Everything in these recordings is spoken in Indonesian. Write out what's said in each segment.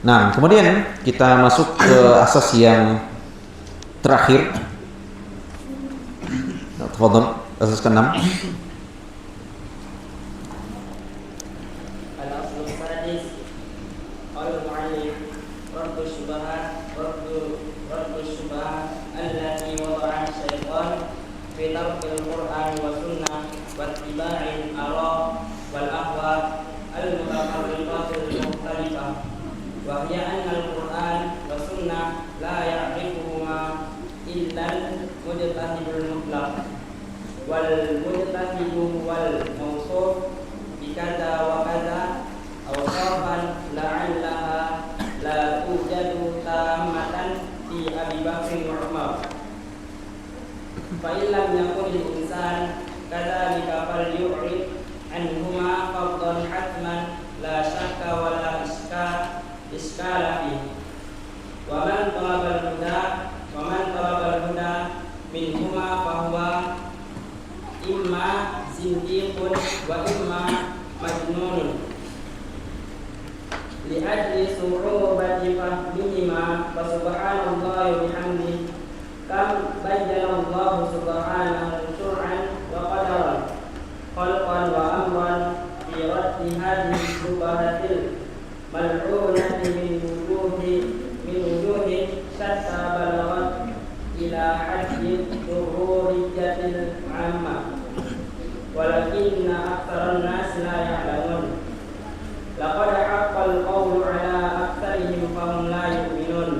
Nah, kemudian kita masuk ke asas yang terakhir. Tafadhol, asas ke-6. وهي أن القرآن والسنة لا يعرفهما إلا المجتهد المطلق والمجتهد هو الموصوف بكذا وكذا أوصافا لعلها لا توجد تامة في أبي بكر وعمر فإن لم يكن الإنسان كذلك فليعرف عنهما فرضا حتما لا شك ولا إشكال فيه ومن طلب الهدى منهما فهو إما زنديق وإما مجنون لأجل صعوبة فهمهما فسبحان الله وبحمده كم بين الله سبحانه شرعا وقدرا خلقا وأمرا في رد هذه الشبهة الملعونة من وجوه شتى بلغت إلى حد الضرورية العامة ولكن أكثر الناس لا يعلمون لقد حق القول على أكثرهم فهم لا يؤمنون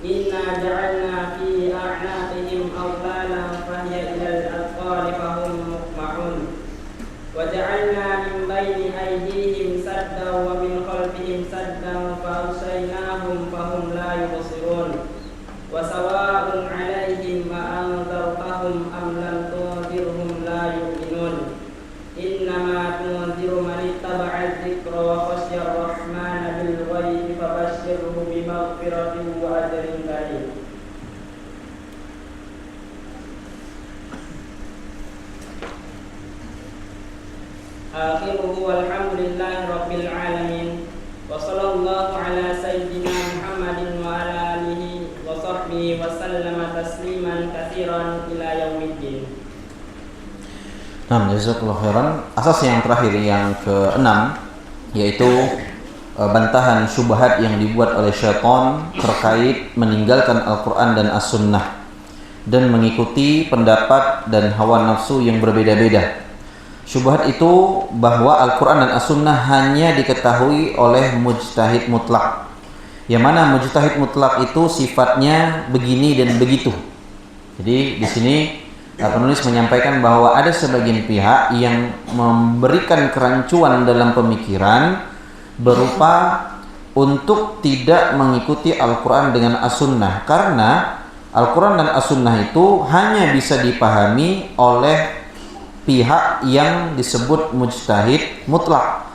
إنا جعلنا في أعناقهم أغلالا فهي إلى الأذقان فهم مقمحون وجعلنا من بين أيديهم سدا ومن خلفهم سدا فأغشيناهم فهم لا يبصرون وسواء عليهم أأنذرتهم أم لم تنذرهم لا يؤمنون إنما تنذر من اتبع الذكر وخشي الرحمن بالغيب فبشره بمغفرة وأجر كريم. آخره والحمد لله رب العالمين وصلى الله على سيدنا محمد وعلى آله وصحبه وسلم تسليما كثيرا إلى يوم الدين. Nah, jazakallahu khairan. Asas yang terakhir yang ke-6 yaitu bantahan syubhat yang dibuat oleh syaitan terkait meninggalkan Al-Quran dan As-Sunnah dan mengikuti pendapat dan hawa nafsu yang berbeda-beda. Syubhat itu bahwa Al-Quran dan As-Sunnah hanya diketahui oleh mujtahid mutlak. Yang mana mujtahid mutlak itu sifatnya begini dan begitu. Jadi di sini penulis menyampaikan bahwa ada sebagian pihak yang memberikan kerancuan dalam pemikiran berupa untuk tidak mengikuti Al-Quran dengan As-Sunnah, karena Al-Quran dan As-Sunnah itu hanya bisa dipahami oleh pihak yang disebut mujtahid mutlak.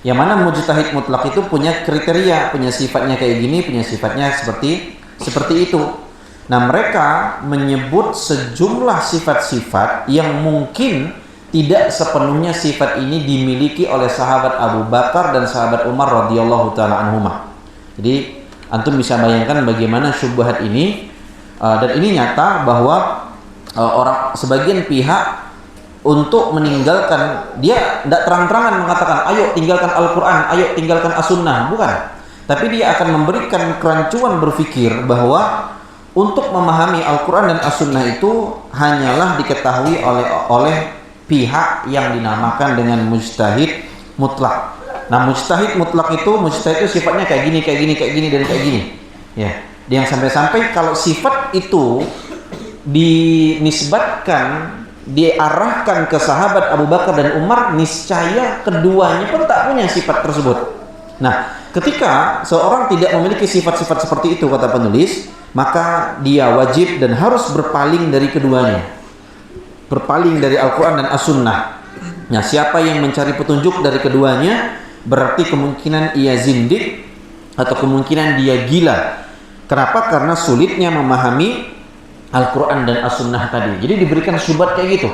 Yang mana mujtahid mutlak itu punya kriteria, punya sifatnya kayak gini, punya sifatnya seperti itu. Nah, mereka menyebut sejumlah sifat-sifat yang mungkin tidak sepenuhnya sifat ini dimiliki oleh sahabat Abu Bakar dan sahabat Umar radhiyallahu taala anhumah. Jadi antum bisa bayangkan bagaimana syubhat ini, dan ini nyata bahwa sebagian pihak untuk meninggalkan, dia tidak terang-terangan mengatakan ayo tinggalkan Al-Quran, ayo tinggalkan As-Sunnah, bukan. Tapi dia akan memberikan kerancuan berpikir bahwa untuk memahami Al-Quran dan As-Sunnah itu hanyalah diketahui oleh pihak yang dinamakan dengan mujtahid mutlak. Nah, mujtahid mutlak itu, mujtahid itu sifatnya kayak gini, dan kayak gini. Ya, yang sampai-sampai kalau sifat itu dinisbatkan, diarahkan ke sahabat Abu Bakar dan Umar, niscaya keduanya pun tak punya sifat tersebut. Nah, ketika seorang tidak memiliki sifat-sifat seperti itu, kata penulis, maka dia wajib dan harus berpaling dari keduanya, berpaling dari Al-Quran dan As-Sunnah. Nah, siapa yang mencari petunjuk dari keduanya, berarti kemungkinan ia zindik atau kemungkinan dia gila. Kenapa? Karena sulitnya memahami Al-Quran dan As-Sunnah tadi. Jadi diberikan syubhat kayak gitu.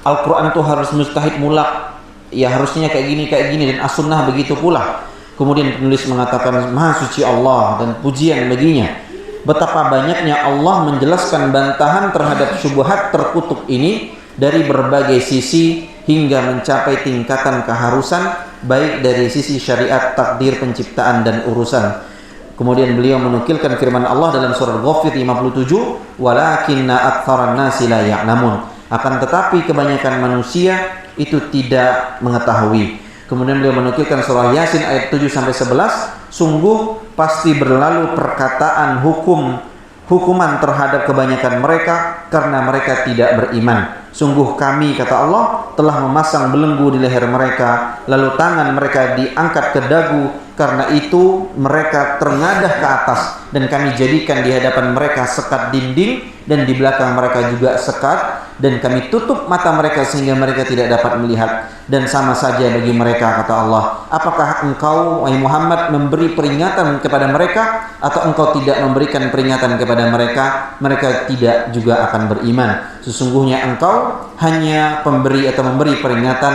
Al-Quran tuh harus mujtahid mulak, ya harusnya kayak gini, dan As-Sunnah begitu pula. Kemudian penulis mengatakan Maha suci Allah dan pujian baginya. Betapa banyaknya Allah menjelaskan bantahan terhadap syubhat terkutuk ini dari berbagai sisi hingga mencapai tingkatan keharusan, baik dari sisi syariat, takdir, penciptaan dan urusan. Kemudian beliau menukilkan firman Allah dalam surah Ghafir 57, walakinna aktsaran nasi la ya'lamun. Akan tetapi kebanyakan manusia itu tidak mengetahui. Kemudian beliau menukilkan surah Yasin ayat 7 sampai 11, sungguh pasti berlalu perkataan hukuman terhadap kebanyakan mereka karena mereka tidak beriman. Sungguh kami, kata Allah, telah memasang belenggu di leher mereka, lalu tangan mereka diangkat ke dagu, karena itu mereka terengadah ke atas, dan kami jadikan di hadapan mereka sekat dinding, dan di belakang mereka juga sekat, dan kami tutup mata mereka sehingga mereka tidak dapat melihat, dan sama saja bagi mereka, kata Allah. Apakah engkau, wahai Muhammad, memberi peringatan kepada mereka, atau engkau tidak memberikan peringatan kepada mereka? Mereka tidak juga akan beriman. Sesungguhnya engkau hanya memberi peringatan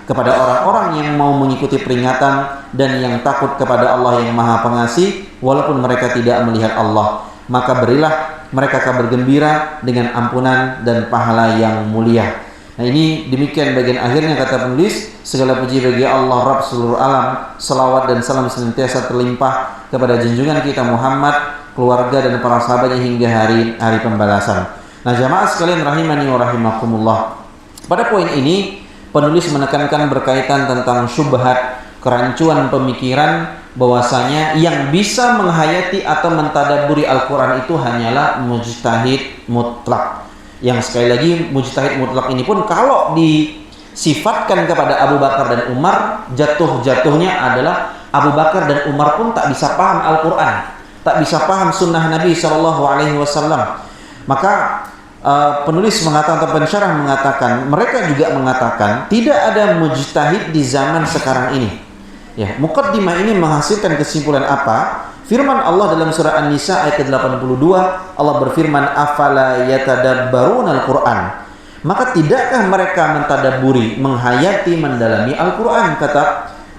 kepada orang-orang yang mau mengikuti peringatan dan yang takut kepada Allah yang Maha Pengasih, walaupun mereka tidak melihat Allah. Maka berilah mereka kabar gembira dengan ampunan dan pahala yang mulia. Nah, ini demikian bagian akhirnya kata penulis. Segala puji bagi Allah Rabb seluruh alam, salawat dan salam senantiasa terlimpah kepada junjungan kita Muhammad, keluarga dan para sahabatnya hingga hari pembalasan. Nah, jamaah sekalian rahimani wa rahimakumullah. Pada poin ini penulis menekankan berkaitan tentang syubhat, kerancuan pemikiran, bahwasanya yang bisa menghayati atau mentadabburi Al-Quran itu hanyalah mujtahid mutlak. Yang sekali lagi mujtahid mutlak ini pun kalau disifatkan kepada Abu Bakar dan Umar, jatuh-jatuhnya adalah Abu Bakar dan Umar pun tak bisa paham Al-Quran, tak bisa paham sunnah Nabi SAW. Maka penulis mengatakan atau pensyarah mengatakan, mereka juga mengatakan tidak ada mujtahid di zaman sekarang ini. Ya, muqaddimah ini menghasilkan kesimpulan apa? Firman Allah dalam surah An-Nisa ayat ke-82, Allah berfirman, afala yatadabbaruna al-Quran. Maka tidakkah mereka mentadabburi, menghayati, mendalami Al-Quran, kata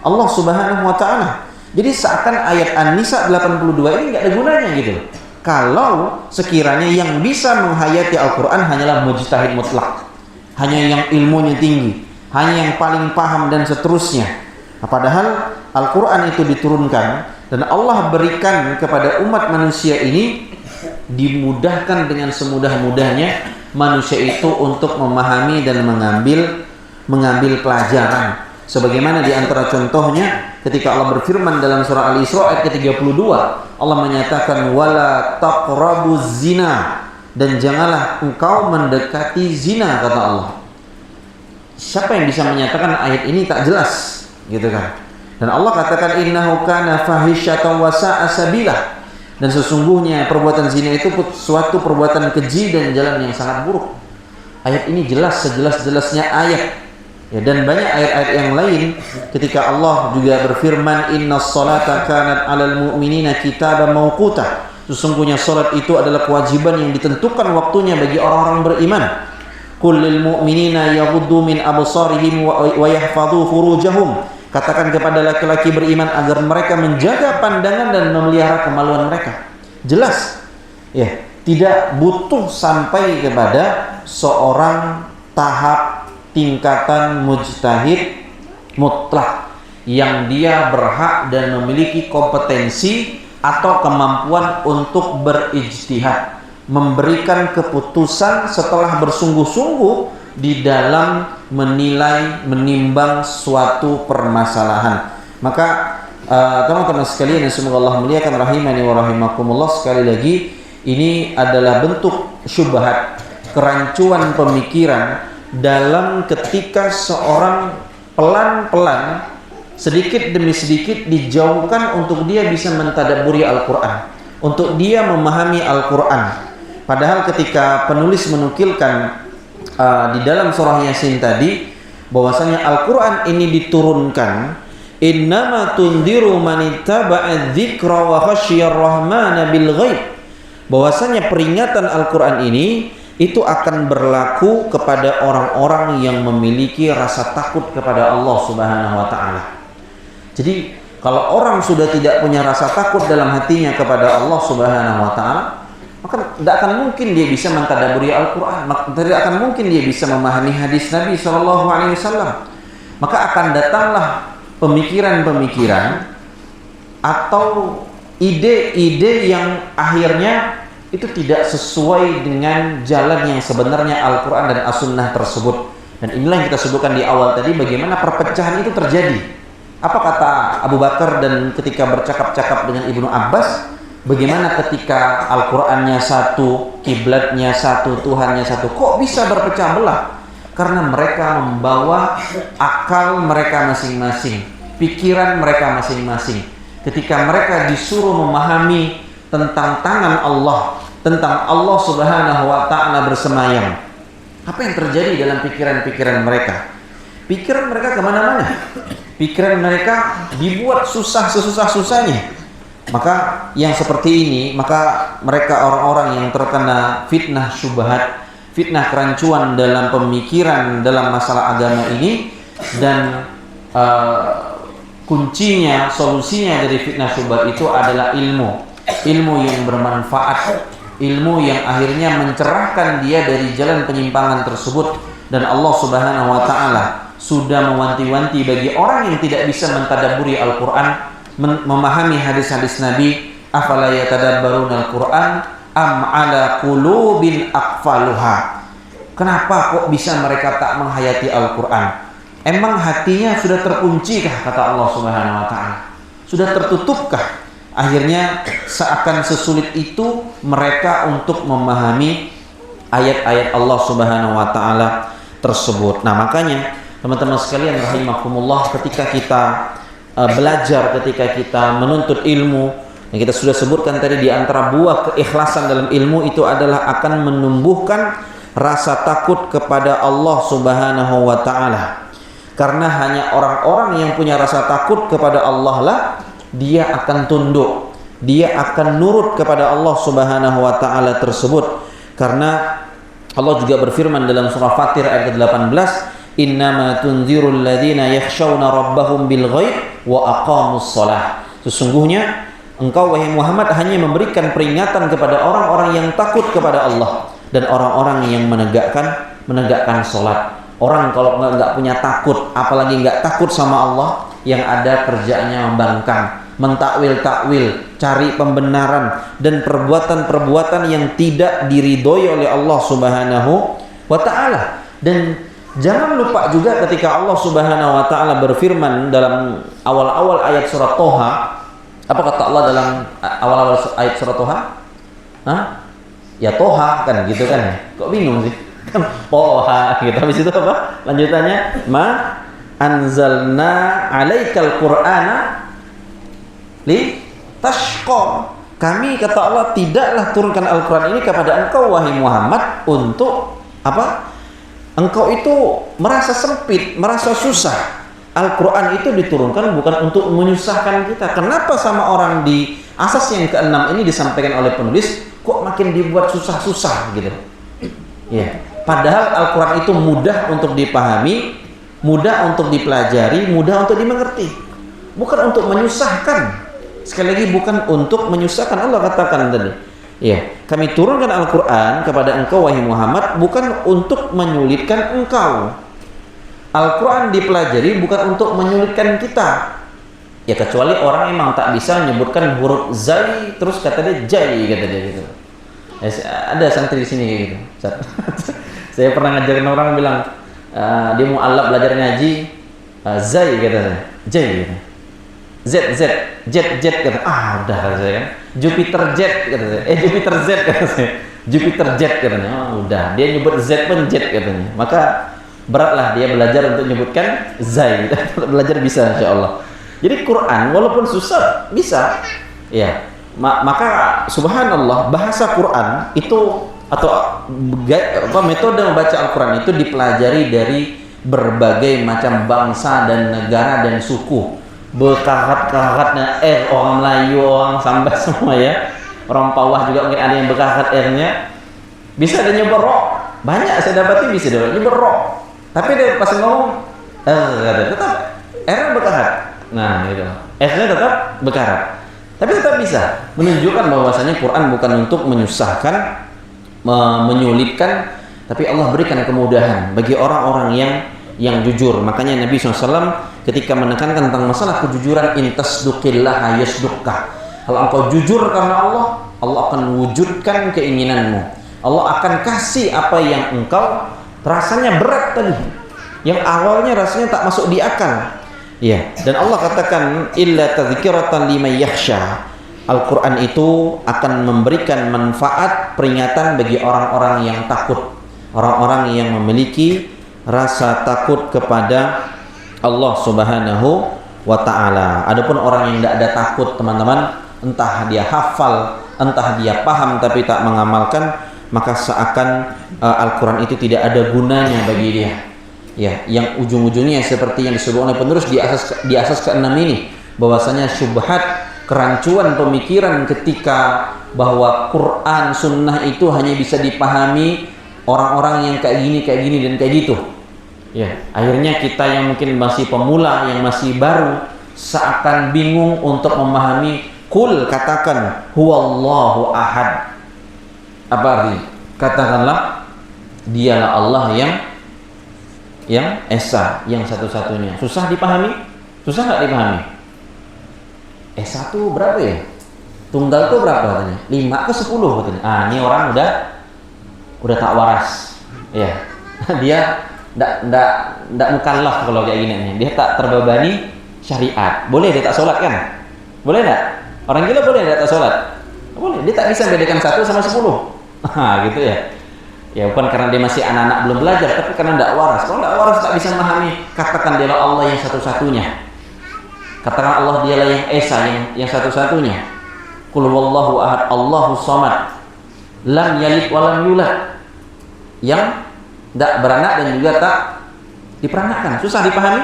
Allah Subhanahu wa taala. Jadi seakan ayat An-Nisa 82 ini enggak ada gunanya gitu. Kalau sekiranya yang bisa menghayati Al-Quran hanyalah mujtahid mutlak, hanya yang ilmunya tinggi, hanya yang paling paham dan seterusnya. Nah, padahal Al-Quran itu diturunkan dan Allah berikan kepada umat manusia ini, dimudahkan dengan semudah-mudahnya manusia itu untuk memahami dan mengambil pelajaran. Sebagaimana di antara contohnya ketika Allah berfirman dalam surah Al-Isra ayat ke-32, Allah menyatakan wala taqrabuz zina, dan janganlah engkau mendekati zina, kata Allah. Siapa yang bisa menyatakan ayat ini tak jelas, gitu kan? Dan Allah katakan innahu kana fahisyatan wa sa'a sabila, dan sesungguhnya perbuatan zina itu suatu perbuatan keji dan jalan yang sangat buruk. Ayat ini jelas, sejelas-jelasnya ayat. Ya, dan banyak ayat-ayat yang lain ketika Allah juga berfirman innas salata kanat 'alal mu'minina kitaban mawquta. Sesungguhnya salat itu adalah kewajiban yang ditentukan waktunya bagi orang-orang beriman. Qul lil mu'minina yaghuddu min absarihim wa yahfadhu furujahum. Katakan kepada laki-laki beriman agar mereka menjaga pandangan dan memelihara kemaluan mereka. Jelas. Ya, tidak butuh sampai kepada seorang tahap tingkatan mujtahid mutlak yang dia berhak dan memiliki kompetensi atau kemampuan untuk berijtihad, memberikan keputusan setelah bersungguh-sungguh di dalam menilai, menimbang suatu permasalahan. Maka teman-teman sekalian yang semoga Allah muliakan rahimani wa rahimakumullah, sekali lagi ini adalah bentuk syubhat, kerancuan pemikiran dalam ketika seorang pelan-pelan, sedikit demi sedikit dijauhkan untuk dia bisa mentadabburi Al-Quran, untuk dia memahami Al-Quran. Padahal ketika penulis menukilkan di dalam surah Yasin tadi bahwasanya Al-Quran ini diturunkan innama tundiru man ittaba'a dzikra wa khasyiyar rahmana bil ghaib, bahwasanya peringatan Al-Quran ini itu akan berlaku kepada orang-orang yang memiliki rasa takut kepada Allah Subhanahu wa taala. Jadi Kalau orang sudah tidak punya rasa takut dalam hatinya kepada Allah Subhanahu wa taala, maka tidak akan mungkin dia bisa mentadaburi Al-Qur'an, tidak akan mungkin dia bisa memahami hadis Nabi sallallahu alaihi wasallam. Maka akan datanglah pemikiran-pemikiran atau ide-ide yang akhirnya itu tidak sesuai dengan jalan yang sebenarnya Al-Quran dan As-Sunnah tersebut. Dan inilah yang kita sebutkan di awal tadi, bagaimana perpecahan itu terjadi. Apa kata Abu Bakar dan ketika bercakap-cakap dengan Ibnu Abbas, bagaimana ketika Al-Qurannya satu, kiblatnya satu, Tuhannya satu, kok bisa berpecah belah? Karena mereka membawa akal mereka masing-masing, pikiran mereka masing-masing. Ketika mereka disuruh memahami tentang tangan Allah, tentang Allah Subhanahu wa ta'ala bersemayam, apa yang terjadi dalam pikiran-pikiran mereka? Pikiran mereka kemana-mana. Pikiran mereka dibuat susah sesusah-susahnya. Maka yang seperti ini, maka mereka orang-orang yang terkena fitnah syubhat, fitnah kerancuan dalam pemikiran dalam masalah agama ini, dan kuncinya, solusinya dari fitnah syubhat itu adalah ilmu yang bermanfaat, ilmu yang akhirnya mencerahkan dia dari jalan penyimpangan tersebut. Dan Allah Subhanahu wa ta'ala sudah mewanti-wanti bagi orang yang tidak bisa mentadabburi Al-Quran, memahami hadis-hadis Nabi, afala yatadabbaruna Al-Quran am ala qulubin aqfaluha. Kenapa kok bisa mereka tak menghayati Al-Quran? Emang hatinya sudah terkuncikah, kata Allah Subhanahu wa ta'ala? Sudah tertutupkah? Akhirnya seakan sesulit itu mereka untuk memahami ayat-ayat Allah Subhanahu wa ta'ala tersebut. Nah, makanya teman-teman sekalian rahimakumullah, ketika kita belajar, ketika kita menuntut ilmu, yang kita sudah sebutkan tadi, di antara buah keikhlasan dalam ilmu itu adalah akan menumbuhkan rasa takut kepada Allah Subhanahu wa ta'ala. Karena hanya orang-orang yang punya rasa takut kepada Allah lah dia akan tunduk, dia akan nurut kepada Allah Subhanahu wa ta'ala tersebut. Karena Allah juga berfirman dalam surah Fatir ayat ke-18, innama tunzirul ladzina yakhshawna rabbahum bil ghaib wa aqamus shalah. Sesungguhnya engkau wahai Muhammad hanya memberikan peringatan kepada orang-orang yang takut kepada Allah dan orang-orang yang menegakkan salat. Orang kalau nggak punya takut, apalagi nggak takut sama Allah, yang ada kerjaannya membangkang, mentakwil-takwil, cari pembenaran, dan perbuatan-perbuatan yang tidak diridhoi oleh Allah Subhanahu wa ta'ala. Dan jangan lupa juga ketika Allah Subhanahu wa ta'ala berfirman dalam awal-awal ayat surat Toha, apa kata Allah dalam awal-awal ayat surat Toha? Ya Toha kan gitu kan, kok bingung sih? Kan Toha gitu. Habis itu apa lanjutannya? Ma anzalna alaikal qur'ana li tashqa. Kami, kata Allah, tidaklah turunkan Al-Quran ini kepada engkau wahai Muhammad untuk apa? Engkau itu merasa sempit, merasa susah. Al-Quran itu diturunkan bukan untuk menyusahkan kita. Kenapa sama orang di asas yang ke-6 ini disampaikan oleh penulis kok makin dibuat susah-susah gitu? Ya, padahal Al-Quran itu mudah untuk dipahami, mudah untuk dipelajari, mudah untuk dimengerti. Bukan untuk menyusahkan. Sekali lagi, bukan untuk menyusahkan. Allah katakan tadi, ya, kami turunkan Al-Quran kepada engkau wahai Muhammad bukan untuk menyulitkan engkau. Al-Quran dipelajari bukan untuk menyulitkan kita. Ya, kecuali orang emang tak bisa menyebutkan huruf zai terus kata dia jai, kata dia gitu. Ya, ada santri di sini kayak gitu. Saya pernah ngajarin orang bilang dia mau alap belajar ngaji, zai kata saya, jai gitu. Jet kata, udah kata saya kan, Jupiter jet kata saya, Jupiter Z kata saya, Jupiter jet katanya, udah, dia nyebut Z pun jet katanya, maka beratlah dia belajar untuk menyebutkan zai. Belajar bisa insya Allah. Jadi Quran walaupun susah bisa, ya, maka subhanallah bahasa Quran itu atau metode membaca Al-Quran itu dipelajari dari berbagai macam bangsa dan negara dan suku. Berkarat-karatnya orang Melayu, orang Samba semua ya, orang Pawah juga mungkin ada yang berkarat nya, bisa ada nyoba rock, banyak saya dapati bisa ada nyoba rock, tapi dia pas ngomong tetap berkarat. Nah gitu. esnya tetap berkarat. Tapi tetap bisa menunjukkan bahwasanya Quran bukan untuk menyusahkan, menyulitkan, tapi Allah berikan kemudahan bagi orang-orang yang jujur. Makanya Nabi SAW ketika menekankan tentang masalah kejujuran, intasduqillah yasduqka. Kalau engkau jujur karena Allah, Allah akan wujudkan keinginanmu. Allah akan kasih apa yang engkau rasanya berat tadi, yang awalnya rasanya tak masuk di akal. Ya, dan Allah katakan illa tadhkiratan liman yakhsha. Al-Quran itu akan memberikan manfaat peringatan bagi orang-orang yang takut, orang-orang yang memiliki rasa takut kepada Allah Subhanahu wa ta'ala. Adapun orang yang tidak ada takut, teman-teman, entah dia hafal, entah dia paham tapi tak mengamalkan, maka seakan Al-Quran itu tidak ada gunanya bagi dia. Ya, yang ujung-ujungnya seperti yang disebut oleh penerus di asas ke-6 ini, bahwasanya syubhat, kerancuan pemikiran ketika bahwa Quran sunnah itu hanya bisa dipahami orang-orang yang kayak gini dan kayak gitu. Ya, akhirnya kita yang mungkin masih pemula, yang masih baru, seakan bingung untuk memahami. Qul, katakan, huwallahu ahad. Apa artinya? Katakanlah, dialah Allah yang esa, yang satu-satunya. Susah dipahami? Susah nggak dipahami? Esa tuh berapa ya? Tunggal tuh berapa katanya? 5 ke 10 katanya. Ini orang udah tak waras. Ya. Dia ndak mukallaf kalau kayak gini nih. Dia tak terbebani syariat. Boleh dia tak sholat kan? Boleh nggak? Orang gila boleh dia tak sholat? Boleh. Dia tak bisa bedakan 1 sama 10. Gitu ya. Ya bukan karena dia masih anak-anak belum belajar, tapi karena tidak waras. Kalau tidak waras tak bisa memahami, katakan dialah Allah yang satu-satunya. Katakan Allah dialah yang esa, yang satu-satunya. Qul huwallahu ahad, Allahu samad, lam yalid wa lam yulad. Yang tidak beranak dan juga tak diperanakkan. Susah dipahami?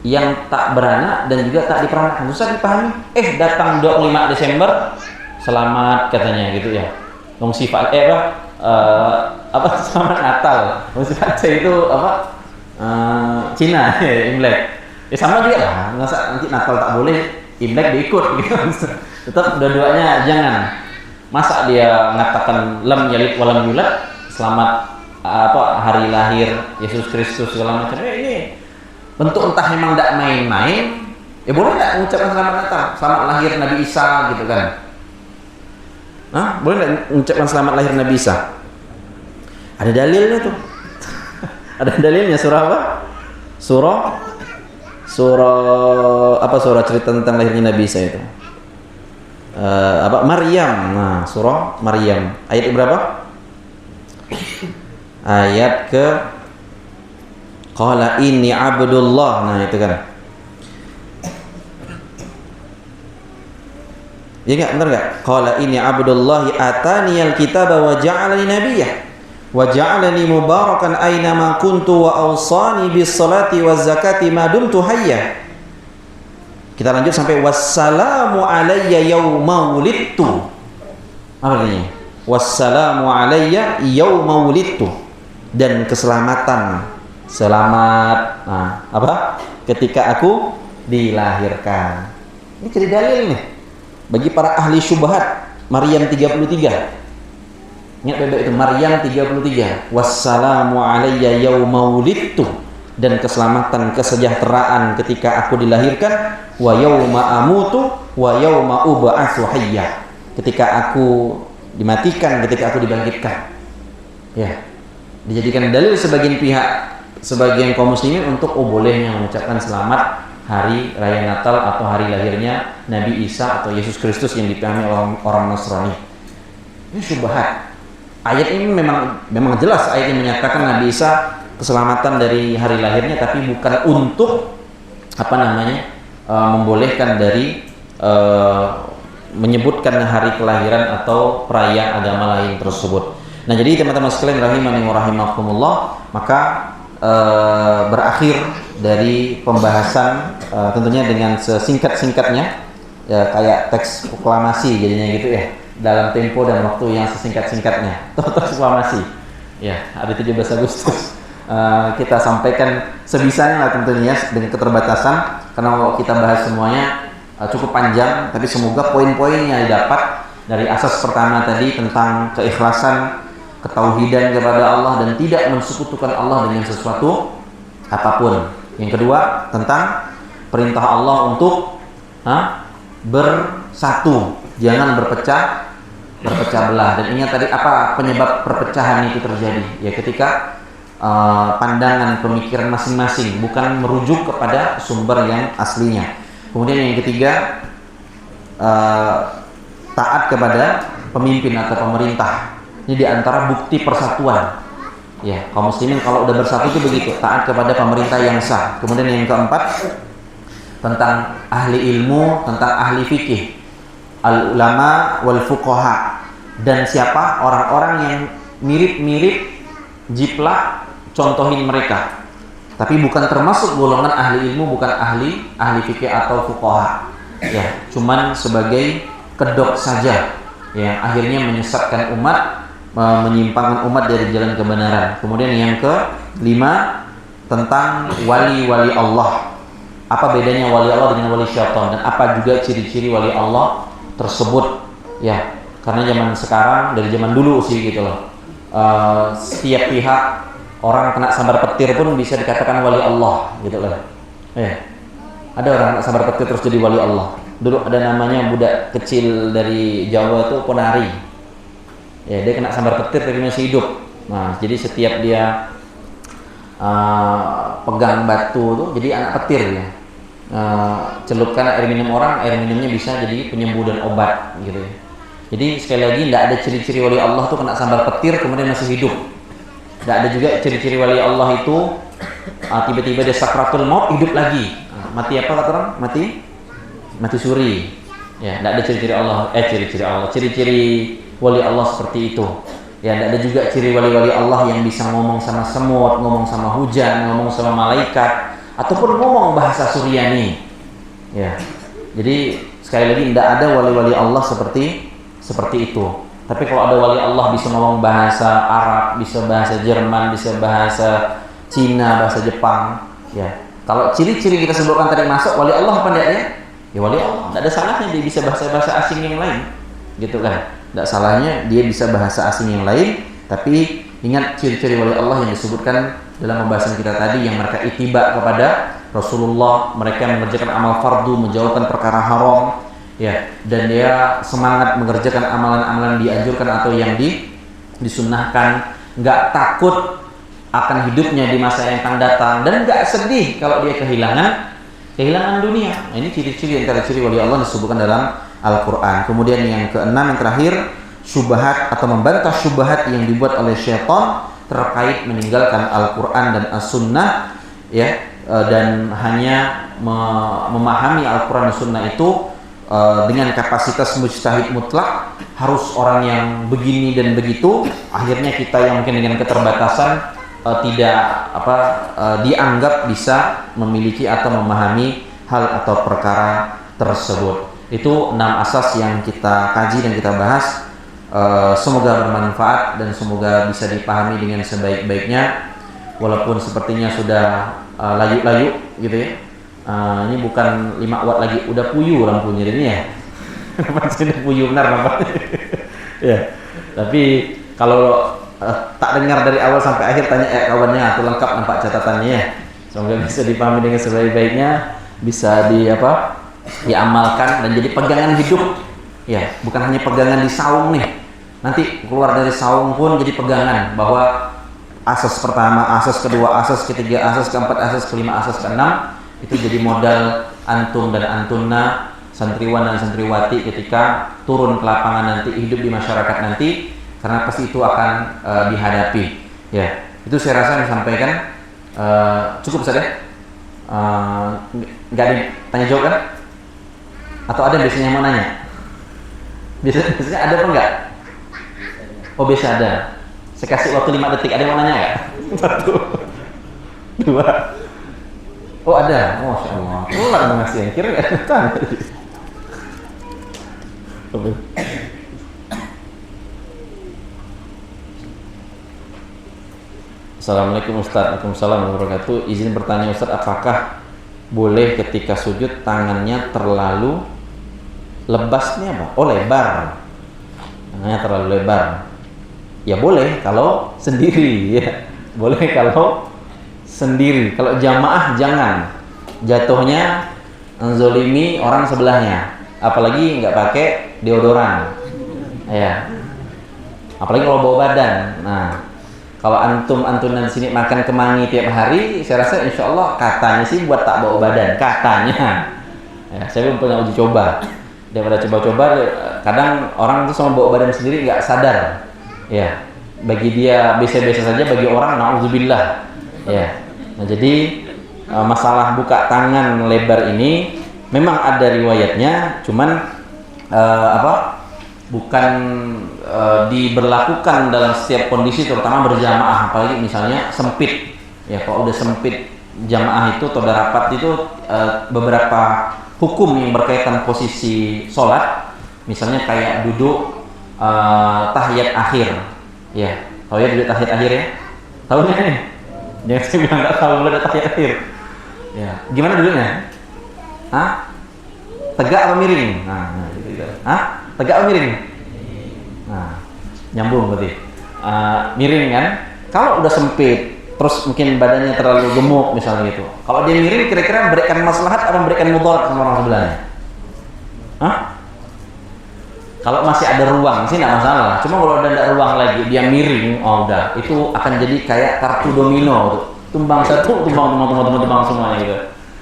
Yang tak beranak dan juga tak diperanakkan. Susah dipahami? Datang 25 Desember, selamat katanya gitu ya. Wong sifat selamat Natal. Maksudnya itu apa? Cina ya, Imlek. Sama juga lah. Nanti Natal tak boleh, Imlek diikut gitu. Tetap dua-duanya jangan. Masa dia mengatakan lam yalid walam yulad, selamat hari lahir Yesus Kristus segala macam. Ini bentuk entah memang tidak main-main. Ya boleh tidak mengucapkan selamat Natal, selamat lahir Nabi Isa gitu kan? Boleh nggak mengucapkan selamat lahir Nabi Isa? Ada dalilnya tuh. Ada dalilnya. Surah apa? Surah cerita tentang lahirnya Nabi Isa itu? Maryam. Surah Maryam. Ayat berapa? Ayat ke qala inni abdullah. Itu kan. Ya enggak, benar enggak? Qala inni abdullahi ataniyal kitaba wa ja'alani nabiyyah wa ja'alani mubarakan aina ma kuntu wa awsani bis salati waz zakati ma dumtu hayya. Kita lanjut sampai wassalamu alayya yauma wulidtu. Apa artinya? Wassalamu alayya yauma wulidtu. Dan keselamatan, selamat ketika aku dilahirkan. Ini jadi dalil nih bagi para ahli syubhat. Maryam 33. Ingat baik-baik itu, Maryam 33. Wassalamu alayya yauma wulidtu, dan keselamatan, kesejahteraan ketika aku dilahirkan, wa yauma amutu wa yauma ub'atsu hayya, ketika aku dimatikan, ketika aku dibangkitkan. Ya, dijadikan dalil sebagian pihak, sebagian kaum muslimin untuk bolehnya mengucapkan selamat hari raya Natal atau hari lahirnya Nabi Isa atau Yesus Kristus yang dipahami orang Nasrani. Ini syubhat. Ayat ini memang jelas, ayat ini menyatakan Nabi Isa keselamatan dari hari lahirnya, tapi bukan untuk membolehkan dari menyebutkan hari kelahiran atau perayaan agama lain tersebut. Nah, jadi teman-teman sekalian rahimani wa rahimakumullah, maka berakhir dari pembahasan tentunya dengan sesingkat-singkatnya, ya, kayak teks proklamasi jadinya gitu ya, dalam tempo dan waktu yang sesingkat-singkatnya. Teks proklamasi ya, hari 17 Agustus kita sampaikan sebisanya lah tentunya dengan keterbatasan, karena kalau kita bahas semuanya cukup panjang, tapi semoga poin-poinnya didapat dari asas pertama tadi tentang keikhlasan, ketauhidan kepada Allah dan tidak mensekutukan Allah dengan sesuatu apapun. Yang kedua tentang perintah Allah untuk bersatu, jangan berpecah belah. Dan ingat tadi apa penyebab perpecahan itu terjadi? Ya ketika pandangan pemikiran masing-masing bukan merujuk kepada sumber yang aslinya. Kemudian yang ketiga taat kepada pemimpin atau pemerintah. Ini diantara bukti persatuan. Ya, kaum muslimin kalau udah bersatu itu begitu, taat kepada pemerintah yang sah. Kemudian yang keempat tentang ahli ilmu, tentang ahli fikih, al ulama wal fuqaha, dan siapa orang-orang yang mirip-mirip jiplak, contohin mereka. Tapi bukan termasuk golongan ahli ilmu, bukan ahli fikih atau fuqaha. Ya, cuman sebagai kedok saja yang akhirnya menyesatkan umat, menyimpangkan umat dari jalan kebenaran. Kemudian yang kelima tentang wali-wali Allah. Apa bedanya wali Allah dengan wali syaitan, dan apa juga ciri-ciri wali Allah tersebut? Ya, karena zaman sekarang dari zaman dulu sih gitu loh. Setiap pihak orang kena sambar petir pun bisa dikatakan wali Allah gitu loh. Ada orang kena sambar petir terus jadi wali Allah. Dulu ada namanya budak kecil dari Jawa tuh Ponari. Ya, dia kena sambar petir tapi masih hidup. Nah, jadi setiap dia pegang batu tuh jadi anak petir ya. Celupkan air minum orang, air minumnya bisa jadi penyembuh dan obat gitu ya. Jadi sekali lagi tidak ada ciri-ciri wali Allah tuh kena sambar petir kemudian masih hidup. Tidak ada juga ciri-ciri wali Allah itu tiba-tiba dia sakratul maut hidup lagi. Mati apa kata orang? Mati suri. Ya, tidak ada ciri-ciri wali Allah seperti itu. Ya, tidak ada juga ciri wali-wali Allah yang bisa ngomong sama semut, ngomong sama hujan, ngomong sama malaikat, ataupun ngomong bahasa Suryani. Ya. Jadi sekali lagi tidak ada wali-wali Allah seperti itu. Tapi kalau ada wali Allah bisa ngomong bahasa Arab, bisa bahasa Jerman, bisa bahasa Cina, bahasa Jepang, ya. Kalau ciri-ciri kita sebutkan tadi masuk wali Allah apa enggak ya? Ya wali Allah. Tidak ada salahnya dia bisa bahasa asing yang lain. Gitu kan? Tidak salahnya dia bisa bahasa asing yang lain, tapi ingat ciri-ciri wali Allah yang disebutkan dalam pembahasan kita tadi, yang mereka ittiba kepada Rasulullah, mereka mengerjakan amal fardu, menjauhkan perkara haram, ya, dan dia semangat mengerjakan amalan-amalan dianjurkan atau yang disunnahkan, nggak takut akan hidupnya di masa yang akan datang, dan nggak sedih kalau dia kehilangan dunia. Nah, ini ciri-ciri antara ciri wali Allah disebutkan dalam Al-Quran. Kemudian yang keenam, yang terakhir, syubhat atau membantah syubhat yang dibuat oleh syaitan terkait meninggalkan Al-Quran dan As-Sunnah, ya, dan hanya memahami Al-Quran dan Sunnah itu dengan kapasitas mujtahid mutlak, harus orang yang begini dan begitu. Akhirnya kita yang mungkin dengan keterbatasan tidak dianggap bisa memiliki atau memahami hal atau perkara tersebut. Itu 6 asas yang kita kaji dan kita bahas. Semoga bermanfaat dan semoga bisa dipahami dengan sebaik-baiknya, walaupun sepertinya sudah layu-layu gitu ya. Ini bukan 5 watt lagi, udah puyuh lampunya ini ya. Pasti udah puyuh benar nampaknya. Ya. Tapi kalau tak dengar dari awal sampai akhir, tanya kawannya, itu lengkap nampak catatannya ya. Semoga bisa dipahami dengan sebaik-baiknya, bisa diamalkan dan jadi pegangan hidup. Ya, bukan hanya pegangan di saung nih. Nanti keluar dari saung pun jadi pegangan bahwa asas pertama, asas kedua, asas ketiga, asas keempat, asas kelima, asas keenam itu jadi modal antum dan antunna, santriwan dan santriwati ketika turun ke lapangan nanti, hidup di masyarakat nanti, karena pasti itu akan dihadapi. Ya, itu saya rasa yang disampaikan cukup saja. Nggak ada tanya jawab kan? Atau ada biasanya mau nanya? Biasanya ada apa enggak? Oh, biasa ada. Saya kasih waktu 5 detik. Ada yang mau nanya enggak? 1, 2. Oh, ada. Oh, Masya Allah. Keluar mengasih yang kira enggak ada tanya. Assalamualaikum Ustaz. Waalaikumsalam warahmatullahi wabarakatuh. Izin bertanya Ustaz, apakah boleh ketika sujud tangannya terlalu lebas, ini apa? Oh, lebar. Tangannya terlalu lebar. Ya boleh kalau sendiri ya. Boleh kalau sendiri. Kalau jamaah jangan. Jatuhnya zolimi orang sebelahnya. Apalagi nggak pakai deodoran. Ya. Apalagi kalau bawa badan. Nah, kalau antum-antunan di sini makan kemangi tiap hari, saya rasa insya Allah katanya sih buat tak bawa badan, katanya. Ya, saya belum pernah uji coba. Daripada coba-coba, kadang orang tuh sama bawa badan sendiri nggak sadar. Ya, bagi dia biasa-biasa saja, bagi orang na'udzubillah. Ya, nah jadi masalah buka tangan lebar ini memang ada riwayatnya, cuman bukan diberlakukan dalam setiap kondisi, terutama berjamaah, apalagi misalnya sempit. Ya, kalau udah sempit jamaah itu atau rapat itu beberapa hukum yang berkaitan posisi sholat, misalnya kayak duduk tahiyat akhir. Ya, tahu ya duduk tahiyat akhir ya? Tahu nggak nih? Jangan saya bilang nggak tahu, udah tahiyat akhir. Ya, gimana duduknya? Hah? Tegak atau miring? Nah gitu. Hah? Tegak atau miring? Nah, nyambung berarti. Miring kan? Kalau udah sempit, terus mungkin badannya terlalu gemuk misalnya gitu. Kalau dia miring, kira-kira memberikan maslahat atau memberikan mudarat sama orang sebelahnya? Hah? Kalau masih ada ruang sih nggak masalah. Cuma kalau udah ada ruang lagi, dia miring, oh udah, itu akan jadi kayak kartu domino tuh. Tumbang satu, tumbang semuanya gitu.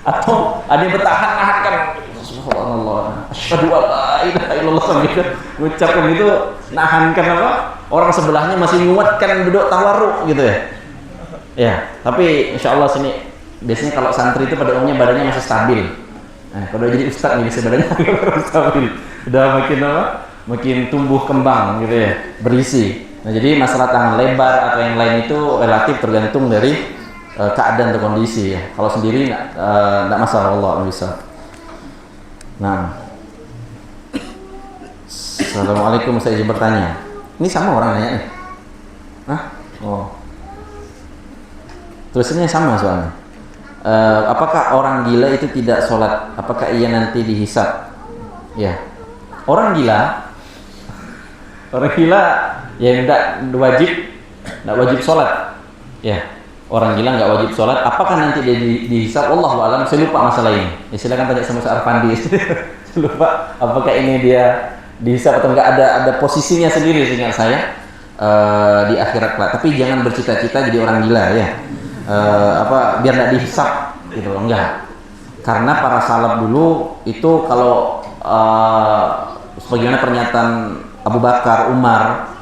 Atau ada yang bertahan kan? Subhanallah, asyhadu an la ilaha illallah gitu. Ngucapkan itu nahankan apa? Orang sebelahnya masih menguatkan duduk tawarruk gitu ya. Ya, tapi insya Allah sini biasanya kalau santri itu pada umumnya badannya masih stabil. Nah, kalau jadi ustaz nih bisa badannya agak stabil. Udah makin apa? Makin tumbuh kembang gitu ya, berisi. Nah, jadi masalah tangan lebar atau yang lain itu relatif tergantung dari keadaan atau kondisi ya. Kalau sendiri nggak masalah, Allah bisa. Nah, Assalamualaikum, saya izin bertanya. Ini sama orang nanya nih. Hah? Oh. Tulisannya sama soalnya. Apakah orang gila itu tidak sholat? Apakah ia nanti dihisab? Ya. Orang gila ya tidak wajib sholat. Ya. Orang gila nggak wajib sholat. Apakah nanti dia dihisab? Wallahu a'lam. Saya lupa masalah ini. Ya, silakan tanya sama Ustaz Arfandi. Saya lupa apakah ini dia dihisab atau nggak, ada posisinya sendiri seingat saya di akhirat kelak. Tapi jangan bercita-cita jadi orang gila ya. Biar nggak dihisab gitu loh, enggak. Karena para salaf dulu itu kalau sebagaimana pernyataan Abu Bakar, Umar,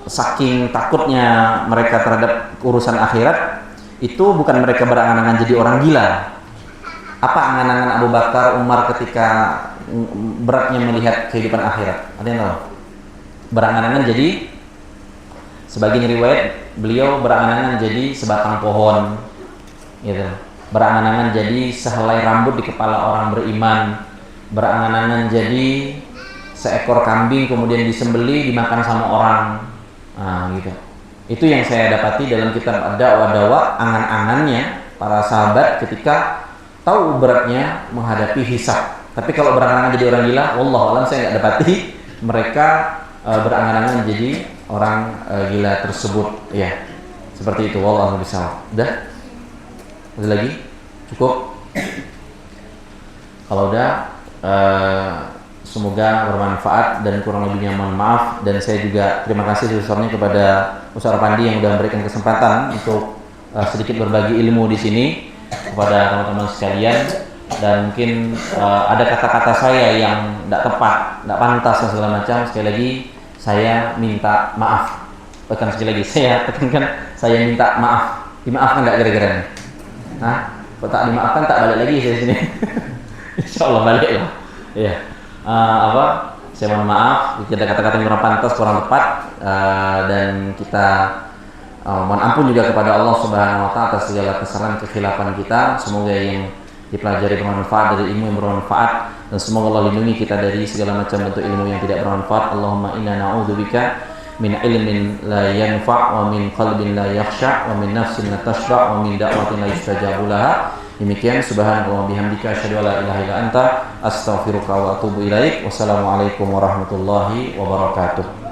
saking takutnya mereka terhadap urusan akhirat, itu bukan mereka berangan-angan jadi orang gila. Apa angan-angan Abu Bakar, Umar ketika beratnya melihat kehidupan akhirat? Ada yang tahu? Berangan-angan jadi, sebagian riwayat beliau berangan-angan jadi sebatang pohon, gitu. Berangan-angan jadi sehelai rambut di kepala orang beriman. Berangan-angan jadi seekor kambing kemudian disembelih dimakan sama orang. Nah, gitu. Itu yang saya dapati dalam kitab Ad-Da'wah, angan-angannya para sahabat ketika tahu beratnya menghadapi hisab. Tapi kalau berangan-angan jadi orang gila, wallahu a'lam, saya nggak dapati mereka berangan-angan jadi orang gila tersebut. Ya, seperti itu. Wallahu a'lam bishawab. Udah? Ada lagi? Cukup? Kalau udah, semoga bermanfaat dan kurang lebihnya mohon maaf. Dan saya juga terima kasih sebesarnya kepada Ustaz Arfandi yang sudah memberikan kesempatan untuk sedikit berbagi ilmu di sini kepada teman-teman sekalian. Dan mungkin ada kata-kata saya yang tidak tepat, tidak pantas dan segala macam. Sekali lagi saya minta maaf. Bukan sekali lagi, saya tekankan, saya minta maaf. Dimaafkan nggak kira-kira nih? Nah, kalau tak dimaafkan tak balik lagi saya sini. Insya Allah balik lah. Ya. Saya mohon maaf jika ada kata-kata yang kurang pantas, kurang tepat, dan kita mohon ampun juga kepada Allah Subhanahu wa taala atas segala kesalahan kekhilafan kita. Semoga yang dipelajari bermanfaat, dari ilmu yang bermanfaat, dan semoga Allah lindungi kita dari segala macam bentuk ilmu yang tidak bermanfaat. Allahumma inna na'udzubika min ilmin la yanfa' wa min qalbin la yakhsha' wa min nafsin la tashba' wa min da'watin la yustajabu laha Demikian, subhanallah bihamdika asyhadu an la ilaha illa anta astaghfiruka wa atubu ilaik. Wassalamualaikum warahmatullahi wabarakatuh.